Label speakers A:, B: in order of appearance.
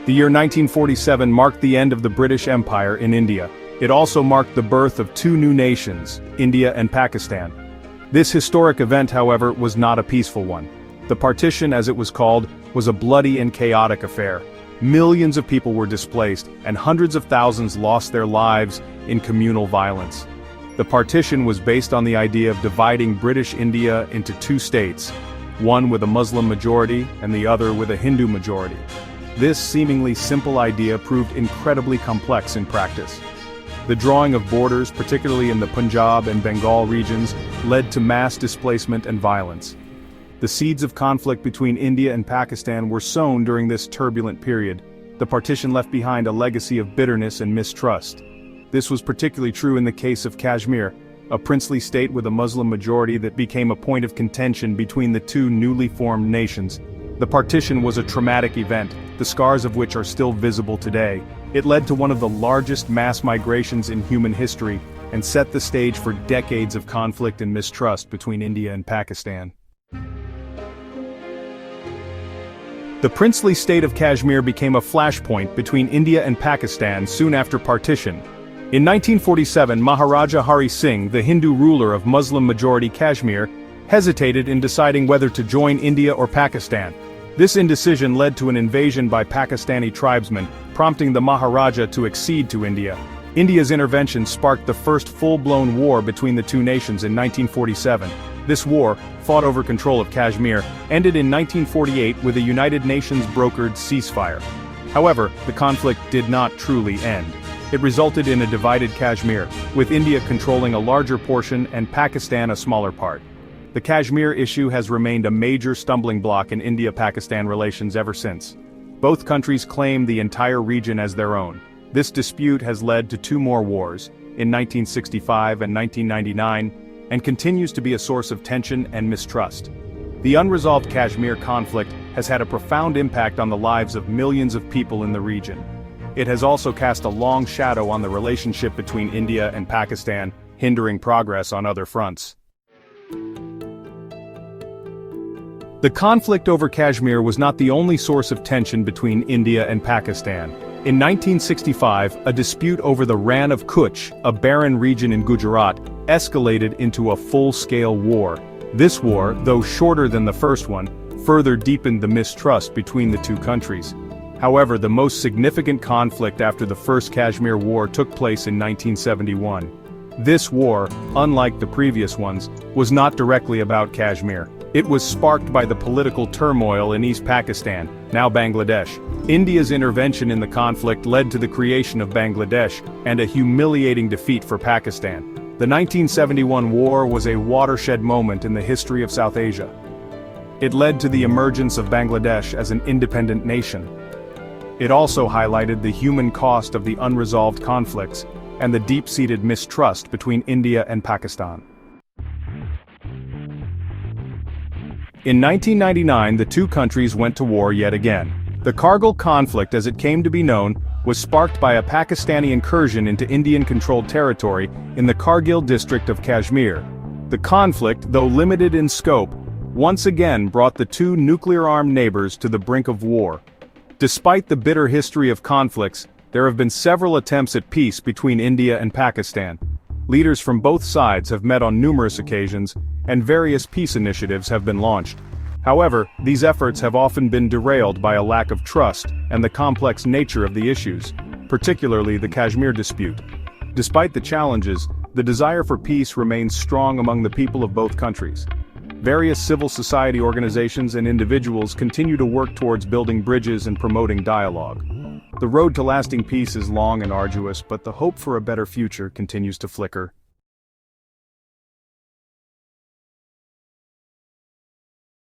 A: The year 1947 marked the end of the British Empire in India. It also marked the birth of two new nations, India and Pakistan. This historic event, however, was not a peaceful one. The partition, as it was called, was a bloody and chaotic affair. Millions of people were displaced, and hundreds of thousands lost their lives in communal violence. The partition was based on the idea of dividing British India into two states, one with a Muslim majority and the other with a Hindu majority. This seemingly simple idea proved incredibly complex in practice. The drawing of borders, particularly in the Punjab and Bengal regions, led to mass displacement and violence. The seeds of conflict between India and Pakistan were sown during this turbulent period. The partition left behind a legacy of bitterness and mistrust. This was particularly true in the case of Kashmir, a princely state with a Muslim majority that became a point of contention between the two newly formed nations. The partition was a traumatic event, the scars of which are still visible today. It led to one of the largest mass migrations in human history, and set the stage for decades of conflict and mistrust between India and Pakistan. The princely state of Kashmir became a flashpoint between India and Pakistan soon after partition. In 1947, Maharaja Hari Singh, the Hindu ruler of Muslim-majority Kashmir, hesitated in deciding whether to join India or Pakistan. This indecision led to an invasion by Pakistani tribesmen, prompting the Maharaja to accede to India. India's intervention sparked the first full-blown war between the two nations in 1947. This war, fought over control of Kashmir, ended in 1948 with a United Nations-brokered ceasefire. However, the conflict did not truly end. It resulted in a divided Kashmir, with India controlling a larger portion and Pakistan a smaller part. The Kashmir issue has remained a major stumbling block in India-Pakistan relations ever since. Both countries claim the entire region as their own. This dispute has led to two more wars, in 1965 and 1999, and continues to be a source of tension and mistrust. The unresolved Kashmir conflict has had a profound impact on the lives of millions of people in the region. It has also cast a long shadow on the relationship between India and Pakistan, hindering progress on other fronts. The conflict over Kashmir was not the only source of tension between India and Pakistan. In 1965, a dispute over the Rann of Kutch, a barren region in Gujarat, escalated into a full-scale war. This war, though shorter than the first one, further deepened the mistrust between the two countries. However, the most significant conflict after the First Kashmir War took place in 1971. This war, unlike the previous ones, was not directly about Kashmir. It was sparked by the political turmoil in East Pakistan, now Bangladesh. India's intervention in the conflict led to the creation of Bangladesh, and a humiliating defeat for Pakistan. The 1971 war was a watershed moment in the history of South Asia. It led to the emergence of Bangladesh as an independent nation. It also highlighted the human cost of the unresolved conflicts, and the deep-seated mistrust between India and Pakistan. In 1999, the two countries went to war yet again. The Kargil conflict, as it came to be known, was sparked by a Pakistani incursion into Indian-controlled territory in the Kargil district of Kashmir. The conflict, though limited in scope, once again brought the two nuclear-armed neighbors to the brink of war. Despite the bitter history of conflicts, there have been several attempts at peace between India and Pakistan. Leaders from both sides have met on numerous occasions, and various peace initiatives have been launched. However, these efforts have often been derailed by a lack of trust and the complex nature of the issues, particularly the Kashmir dispute. Despite the challenges, the desire for peace remains strong among the people of both countries. Various civil society organizations and individuals continue to work towards building bridges and promoting dialogue. The road to lasting peace is long and arduous, but the hope for a better future continues to flicker.